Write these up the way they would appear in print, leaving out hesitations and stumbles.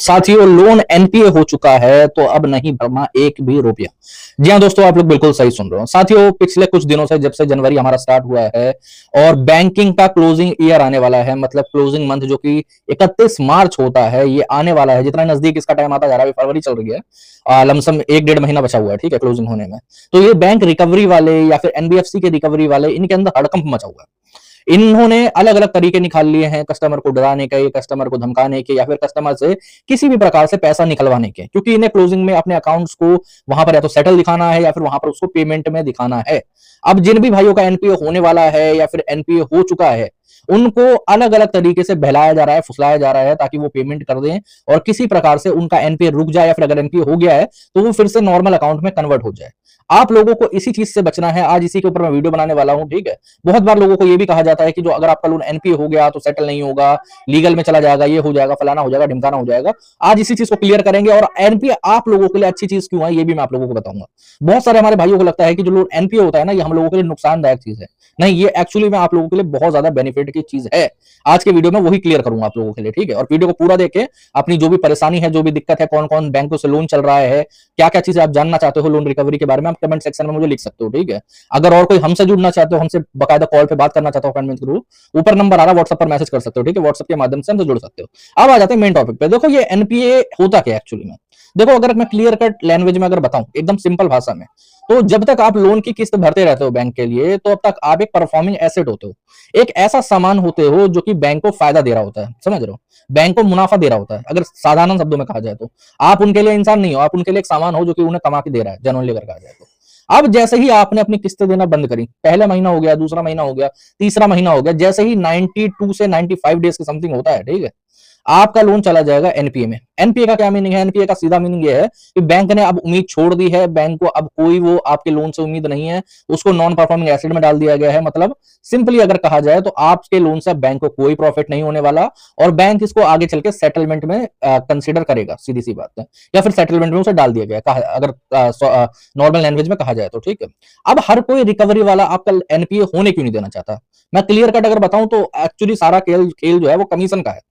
साथियों, loan NPA हो चुका है तो अब नहीं भरना एक भी रुपया। जी हाँ दोस्तों, आप लोग बिल्कुल सही सुन रहे हो। साथियों, पिछले कुछ दिनों से, जब से जनवरी हमारा स्टार्ट हुआ है और बैंकिंग का क्लोजिंग ईयर आने वाला है, मतलब क्लोजिंग मंथ जो कि 31 मार्च होता है, ये आने वाला है। जितना नजदीक इसका टाइम आता जा रहा है, फरवरी चल रही है, लमसम 1-1.5 महीना बचा हुआ है, ठीक है, क्लोजिंग होने में। तो ये बैंक रिकवरी वाले या फिर एनबीएफसी के रिकवरी वाले, इनके अंदर हड़कंप मचा हुआ है। इन्होंने अलग अलग तरीके निकाल लिए हैं कस्टमर को डराने के, कस्टमर को धमकाने के, या फिर कस्टमर से किसी भी प्रकार से पैसा निकलवाने के, क्योंकि इन्हें क्लोजिंग में अपने अकाउंट्स को वहां पर या तो सेटल दिखाना है या फिर वहां पर उसको पेमेंट में दिखाना है। अब जिन भी भाइयों का एनपीए होने वाला है या फिर एनपीए हो चुका है, उनको अलग अलग तरीके से बहलाया जा रहा है, फुसलाया जा रहा है, ताकि वो पेमेंट कर दें और किसी प्रकार से उनका एनपीए रुक जाए, या फिर अगर एनपीए हो गया है तो वो फिर से नॉर्मल अकाउंट में कन्वर्ट हो जाए। आप लोगों को इसी चीज से बचना है। आज इसी के ऊपर मैं वीडियो बनाने वाला हूं, ठीक है। बहुत बार लोगों को यह भी कहा जाता है कि जो अगर आपका लोन एनपीए हो गया तो सेटल नहीं होगा, लीगल में चला जाएगा, ये हो जाएगा, फलाना हो जाएगा, ढिमकाना हो जाएगा। आज इसी चीज को क्लियर करेंगे, और एनपीए आप लोगों के लिए अच्छी चीज क्यों है, ये भी मैं आप लोगों को बताऊंगा। बहुत सारे हमारे भाइयों को लगता है कि जो लोन एनपीए होता है ना, ये हम लोगों के लिए नुकसानदायक चीज है। नहीं, ये एक्चुअली में आप लोगों के लिए बहुत ज्यादा बेनिफिट की चीज है। आज के वीडियो में वही क्लियर करूंगा आप लोगों के लिए, ठीक है। और वीडियो को पूरा देखें, अपनी जो भी परेशानी है, जो भी दिक्कत है, कौन कौन बैंकों से लोन चल रहा है, क्या क्या चीजें आप जानना चाहते हो लोन रिकवरी के बारे में, आप कमेंट सेक्शन में मुझे लिख सकते हो, ठीक है। अगर और कोई हमसे जुड़ना चाहते हो, हमसे बकायदा कॉल पे बात करना चाहते हो अपॉइंटमेंट के थ्रू, ऊपर नंबर आ रहा है, व्हाट्सएप पर मैसेज कर सकते हो, ठीक है। व्हाट्सएप के माध्यम से हमसे जुड़ सकते हो। अब आ जाते हैं मेन टॉपिक पे। देखो, ये एनपीए होता क्या एक्चुअली में। देखो, अगर मैं क्लियर कट लैंग्वेज में अगर बताऊं, एकदम सिंपल भाषा में, तो जब तक आप लोन की किस्त भरते रहते हो बैंक के लिए, तो अब तक आप एक परफॉर्मिंग एसेट होते हो, एक ऐसा सामान होते हो जो कि बैंक को फायदा दे रहा होता है, समझ रहे हो, बैंक को मुनाफा दे रहा होता है। अगर साधारण शब्दों में कहा जाए तो आप उनके लिए इंसान नहीं हो, आप उनके लिए एक सामान हो जो कि उन्हें कमा के दे रहा है, जनरली अगर कहा जाए तो। अब जैसे ही आपने अपनी किस्त देना बंद करी, पहला महीना हो गया, दूसरा महीना हो गया, तीसरा महीना हो गया, जैसे ही 92 से 95 डेज के समथिंग होता है, ठीक है, आपका लोन चला जाएगा एनपीए में। एनपीए का क्या मीनिंग है? एनपीए का सीधा मीनिंग ये है कि बैंक ने अब उम्मीद छोड़ दी है, बैंक को अब कोई वो आपके लोन से उम्मीद नहीं है, उसको नॉन परफॉर्मिंग एसेट में डाल दिया गया है। मतलब सिंपली अगर कहा जाए तो आपके लोन से बैंक को कोई प्रॉफिट नहीं होने वाला, और बैंक इसको आगे चल के सेटलमेंट में कंसिडर करेगा, सीधी सी बात है, या फिर सेटलमेंट में उसे डाल दिया गया, अगर नॉर्मल लैंग्वेज में कहा जाए तो, ठीक है। अब हर कोई रिकवरी वाला आपका एनपीए होने क्यों नहीं देना चाहता? मैं क्लियर कट अगर बताऊं तो एक्चुअली सारा खेल खेल जो है वो कमीशन का है।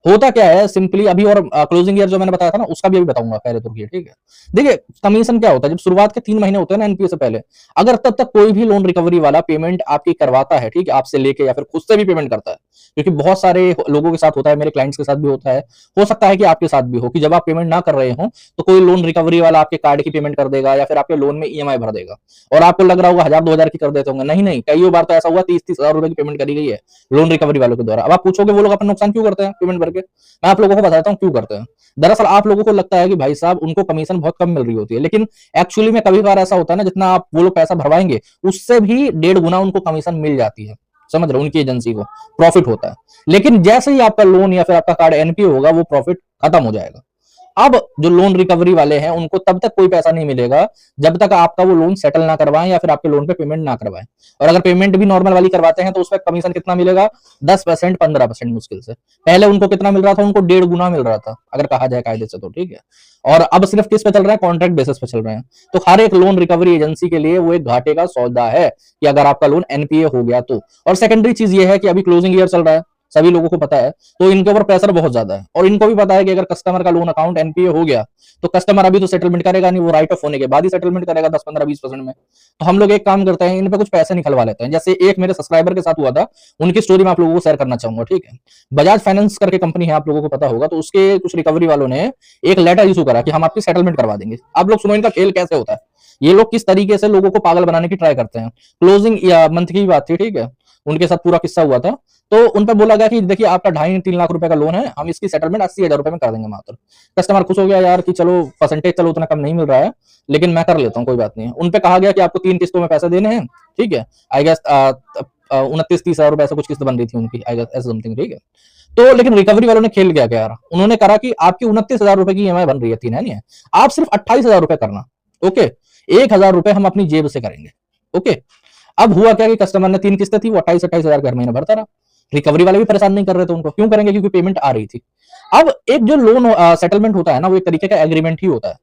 होता क्या है सिंपली, अभी और क्लोजिंग ईयर जो मैंने बताया था ना, उसका भी अभी बताऊंगा पहले तो, ठीक है। देखिए, कमीशन क्या होता है, जब शुरुआत के 3 महीने होते हैं ना एनपीए से पहले, अगर तब तक कोई भी लोन रिकवरी वाला पेमेंट आपकी करवाता है, ठीक है, आपसे लेके या फिर खुद से भी पेमेंट करता है, क्योंकि बहुत सारे लोगों के साथ होता है, मेरे क्लाइंट्स के साथ भी होता है, हो सकता है कि आपके साथ भी हो, कि जब आप पेमेंट ना कर रहे हो तो कोई लोन रिकवरी वाला आपके कार्ड की पेमेंट कर देगा, या फिर आपके लोन में ईएमआई भर देगा, और आपको लग रहा होगा 1000-2000 की कर देते होंगे। नहीं नहीं, कई बार तो ऐसा हुआ 30-30 हजार रुपए की पेमेंट करी गई है लोन रिकवरी वालों के द्वारा। अब आप पूछोगे वो लोग अपना नुकसान क्यों करते हैं पेमेंट भर के? मैं आप लोगों को बताता हूं क्यों करते हैं। दरअसल आप लोगों को लगता है कि भाई साहब उनको कमीशन बहुत कम मिल रही होती है, लेकिन एक्चुअली में कभी बार ऐसा होता है ना, जितना आप वो लोग पैसा भरवाएंगे उससे भी 1.5 गुना उनको कमीशन मिल जाती है, समझ रहे हो, उनकी एजेंसी को प्रॉफिट होता है। लेकिन जैसे ही आपका लोन या फिर आपका कार्ड एनपीए होगा, वो प्रॉफिट खत्म हो जाएगा। अब जो लोन रिकवरी वाले हैं उनको तब तक कोई पैसा नहीं मिलेगा जब तक आपका वो लोन सेटल ना करवाएं या फिर आपके लोन पे पेमेंट ना करवाएं। और अगर पेमेंट भी नॉर्मल वाली करवाते हैं तो उसमें कमीशन कितना मिलेगा? 10%, 15% मुश्किल से। पहले उनको कितना मिल रहा था? उनको 1.5 गुना मिल रहा था, अगर कहा जाए कायदे से तो, ठीक है। और अब सिर्फ किस पे चल रहा है? कॉन्ट्रैक्ट बेसिस पे चल रहे हैं। तो हर एक लोन रिकवरी एजेंसी के लिए वो एक घाटे का सौदा है कि अगर आपका लोन एनपीए हो गया तो। और सेकेंडरी चीज ये है कि अभी क्लोजिंग ईयर चल रहा है, सभी लोगों को पता है, तो इनके ऊपर प्रेशर बहुत ज्यादा है। और इनको भी पता है कि अगर कस्टमर का लोन अकाउंट एनपीए हो गया तो कस्टमर अभी तो सेटलमेंट करेगा नहीं, वो राइट ऑफ होने के बाद ही सेटलमेंट करेगा 10-15-20% में। तो हम लोग एक काम करते हैं, इन पे कुछ पैसे निकलवा लेते हैं। जैसे एक मेरे सब्सक्राइबर के साथ हुआ था, उनकी स्टोरी मैं आप लोगों को शेयर करना चाहूंगा, ठीक है। बजाज फाइनेंस करके कंपनी है, आप लोगों को पता होगा, तो उसके कुछ रिकवरी वालों ने एक लेटर इशू करा कि हम आपकी सेटलमेंट करवा देंगे। आप लोग सुनो इनका खेल कैसे होता है, ये लोग किस तरीके से लोगों को पागल बनाने की ट्राई करते हैं। क्लोजिंग मंथ की बात थी, ठीक है, उनके साथ पूरा किस्सा हुआ था। तो उन पर बोला गया कि देखिए आपका 2.5-3 लाख रुपए का लोन है, हम इसकी सेटलमेंट 80,000 रुपए में कर देंगे मात्र। कस्टमर खुश हो गया यार कि चलो परसेंटेज चलो उतना कम नहीं मिल रहा है, लेकिन मैं कर लेता हूँ, कोई बात नहीं है। उन पे कहा गया कि आपको 3 किस्तों में पैसे देने हैं, ठीक है। आई गेस 29-30 हजार रुपए ऐसा कुछ किस्त बन रही थी उनकी, आई गेस ऐसा समथिंग, ठीक है। तो लेकिन रिकवरी वालों ने खेल क्या किया यार, उन्होंने करा कि आपकी 29,000 रुपए की ईएमआई बन रही है, 3 है नहीं है, आप सिर्फ 28,000 रुपए करना, ओके। 1,000 रुपए हम अपनी जेब से करेंगे, ओके। अब हुआ क्या कि कस्टमर ने 3 किस्तें थी, वो 28,000 हर महीने भरता रहा। रिकवरी वाले भी परेशान नहीं कर रहे थे उनको, क्यों करेंगे? क्योंकि पेमेंट आ रही थी। अब एक जो लोन सेटलमेंट होता है ना, वो एक तरीके का एग्रीमेंट ही होता है।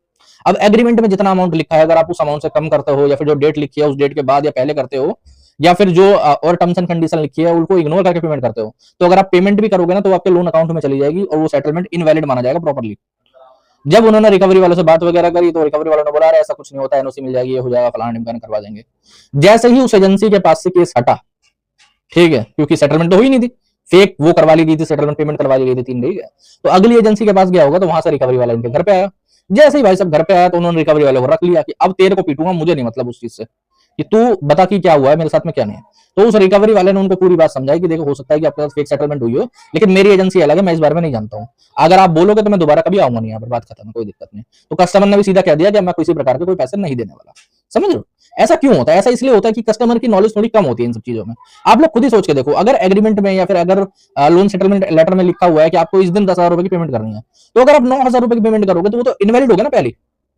अब एग्रीमेंट में जितना अमाउंट लिखा है, अगर आप उस अमाउंट से कम करते हो या फिर जो डेट लिखी है उस डेट के बाद या पहले करते हो, या फिर जो और टर्म्स एंड कंडीशन लिखी है उनको इग्नोर करके पेमेंट करते हो, तो अगर आप पेमेंट भी करोगे ना तो आपके लोन अकाउंट में चली जाएगी और वो सेटलमेंट इनवैलिड माना जाएगा प्रॉपर्ली। जब उन्होंने रिकवरी वालों से बात वगैरह करी तो रिकवरी वालों ने बोला ऐसा कुछ नहीं होता, एनओसी मिल जाएगी, ये हो जाएगा, फलाना ढिमकाना करवा देंगे। जैसे ही उस एजेंसी के पास से केस हटा, ठीक है, क्योंकि सेटलमेंट तो हुई नहीं थी, फेक वो करवा ली गई थी, सेटलमेंट पेमेंट करवा ली गई थी 3, ठीक है, तो अगली एजेंसी के पास गया होगा तो वहां से रिकवरी वाला इनके घर पे आया। जैसे ही भाई साहब घर पे आया तो उन्होंने रिकवरी वाले को रख लिया कि अब तेरे को पीटूंगा, मुझे नहीं मतलब उस चीज से, कि तू बता कि क्या हुआ है मेरे साथ में क्या नहीं है। तो उस रिकवरी वाले ने उनको पूरी बात समझाई कि देखो हो सकता है कि आपके साथ फेक सेटलमेंट हुई हो, लेकिन मेरी एजेंसी अलग है, मैं इस बारे में नहीं जानता हूं, अगर आप बोलोगे तो मैं दोबारा कभी आऊंगा नहीं, यहाँ पर बात खत्म है, कोई दिक्कत नहीं। तो कस्टमर ने भी सीधा कह दिया कि मैं किसी प्रकार के कोई पैसे नहीं देने वाला। समझ रहे हो? ऐसा क्यों होता है? ऐसा इसलिए होता है कि कस्टमर की नॉलेज थोड़ी कम होती है इन सब चीजों में। आप लोग खुद ही सोच के देखो, अगर एग्रीमेंट में या फिर अगर लोन सेटलमेंट लेटर में लिखा हुआ है कि आपको इस दिन 10,000 रुपए की पेमेंट करनी है, तो अगर आप 9,000 रुपए की पेमेंट करोगे तो वो तो इनवैलिड हो गया ना पहले,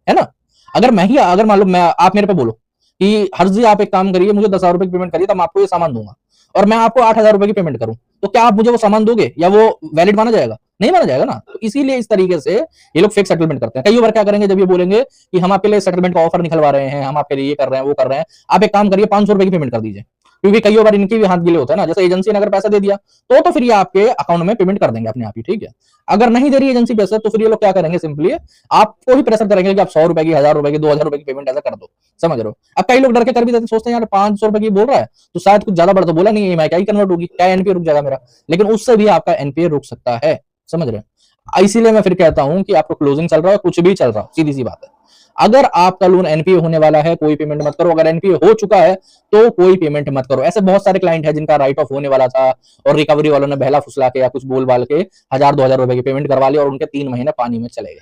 है ना। अगर मान लो मैं आप मेरे पे बोलो कि हर्जी आप एक काम करिए, मुझे 10,000 रुपए की पेमेंट करिए तो मैं आपको ये सामान दूंगा, और मैं आपको 8,000 रुपए की पेमेंट करूं, तो क्या आप मुझे वो सामान दोगे या वो वैलिड माना जाएगा? नहीं माना जाएगा ना। तो इसीलिए इस तरीके से ये लोग फेक सेटलमेंट करते हैं। कई बार क्या करेंगे, जब ये बोलेंगे कि हम आपके लिए सेटलमेंट का ऑफर निकलवा रहे हैं, हम आपके लिए ये कर रहे हैं, वो कर रहे हैं, आप एक काम करिए 500 रुपए की पेमेंट कर दीजिए, क्योंकि कई बार इनके भी हाथ गीले होते हैं ना। जैसे एजेंसी ने अगर पैसा दे दिया तो फिर ये आपके अकाउंट में पेमेंट कर देंगे अपने आप ही, ठीक है। अगर नहीं दे रही एजेंसी पैसा तो फिर ये लोग क्या करेंगे, सिंपली आपको ही प्रेशर करेंगे कि आप 100 रुपए की, 1,000 रुपए की, 2,000 रुपए की पेमेंट ऐसा कर दो। समझ रहे हो? अब कई लोग डर के कर भी देते, सोचते हैं यार 500 रुपए की बोल रहा है तो शायद कुछ ज्यादा बड़ा तो बोला नहीं, ईएमआई क्या ही कन्वर्ट होगी, क्या एनपीए रुक जाएगा मेरा, लेकिन उससे भी आपका एनपीए रुक सकता है। समझ रहे हैं? इसीलिए मैं फिर कहता हूं कि आपको क्लोजिंग चल रहा है, कुछ भी चल रहा, सीधी सी बात है, अगर आपका लोन एनपीए होने वाला है कोई पेमेंट मत करो, अगर एनपीए हो चुका है तो कोई पेमेंट मत करो। ऐसे बहुत सारे क्लाइंट है जिनका राइट ऑफ होने वाला था और रिकवरी वालों ने बहला फुसला के या कुछ बोल बाल के 1,000-2,000 रुपए की पेमेंट करवा ली और उनके 3 महीने पानी में चले गए,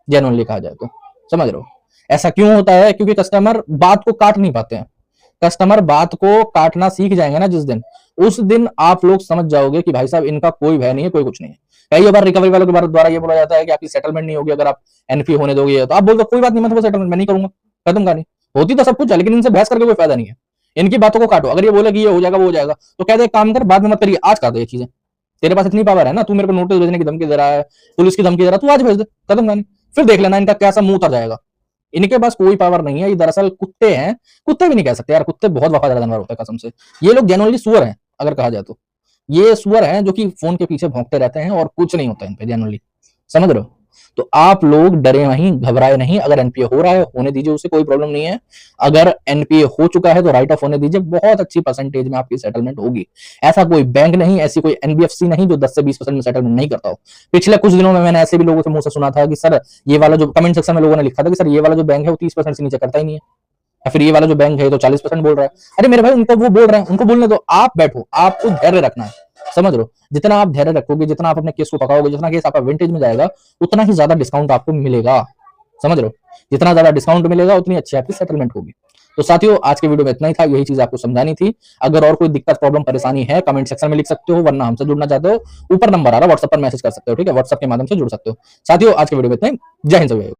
जेन्युइनली कहा जाए तो। समझ रहे हो? ऐसा क्यों होता है? क्योंकि कस्टमर बात को काट नहीं पाते हैं। कस्टमर बात को काटना सीख जाएंगे ना जिस दिन, उस दिन आप लोग समझ जाओगे कि भाई साहब इनका कोई भय नहीं है, कोई कुछ नहीं है। कई बार रिकवरी वालों के द्वारा ये बोला जाता है कि आपकी सेटलमेंट नहीं होगी अगर आप एनपी होने दोगे, तो आप बोलते कोई बात नहीं, मैं तो सेटलमेंट मैं नहीं करूंगा, खत्म कहानी। होती तो सब कुछ है, लेकिन इनसे बहस करके कोई फायदा नहीं है। इनकी बातों को काटो, अगर ये बोले कि ये हो जाएगा वो हो जाएगा, तो कहते एक काम कर, बाद में मत करिए, आज कर दे ये चीजें। तेरे पास इतनी पावर है ना, तू मेरे को नोटिस भेजने की धमकी दे रहा है, पुलिस की धमकी दे रहा है, तू आज भेज दे, खत्म कहानी। फिर देख लेना इनका कैसा मुंह उतर जाएगा। इनके पास कोई पावर नहीं है, ये दरअसल कुत्ते हैं। कुत्ते भी नहीं कह सकते यार, कुत्ते बहुत वफादार जानवर होते हैं कसम से। ये लोग जेनुअनली सुअर हैं अगर कहा जाए तो। ये सुअर हैं जो कि फोन के पीछे भौंकते रहते हैं और कुछ नहीं होता इन पे जेनुअनली। समझ रहे हो? तो आप लोग डरे नहीं, घबराए नहीं। अगर एनपीए हो रहा है होने दीजिए, उसे कोई प्रॉब्लम नहीं है। अगर एनपीए हो चुका है तो राइट ऑफ होने दीजिए, बहुत अच्छी परसेंटेज में आपकी सेटलमेंट होगी। ऐसा कोई बैंक नहीं, ऐसी कोई एनबीएफसी नहीं जो 10 से 20% में सेटलमेंट नहीं करता हो। पिछले कुछ दिनों में मैंने ऐसे भी लोगों से मुंह से सुना था कि सर ये वाला जो, कमेंट सेक्शन में लोगों ने लिखा था कि सर ये वाला जो बैंक है वो 30% से नीचे करता ही नहीं है, या फिर ये वाला जो बैंक है तो 40% बोल रहा है। अरे मेरे भाई, उनको वो बोल रहे हैं, उनको बोलने दो, आप बैठो, आपको धैर्य रखना है। समझ रहे हो? जितना आप धैर्य रखोगे, जितना आप अपने केस को पकाओगे, जितना केस आपका विंटेज में जाएगा, उतना ही ज्यादा डिस्काउंट आपको मिलेगा। समझ रहे हो? जितना ज्यादा डिस्काउंट मिलेगा उतनी अच्छी आपकी सेटलमेंट होगी। तो साथियों, आज के वीडियो में इतना ही था, यही चीज आपको समझानी थी। अगर और कोई दिक्कत, प्रॉब्लम, परेशानी है कमेंट सेक्शन में लिख सकते हो, वरना हमसे जुड़ना चाहते हो ऊपर नंबर आ रहा है, व्हाट्सएप पर मैसेज कर सकते हो, ठीक है, व्हाट्सएप के माध्यम से जुड़ सकते हो। साथियों, आज के वीडियो में इतना ही। जय हिंद सभी।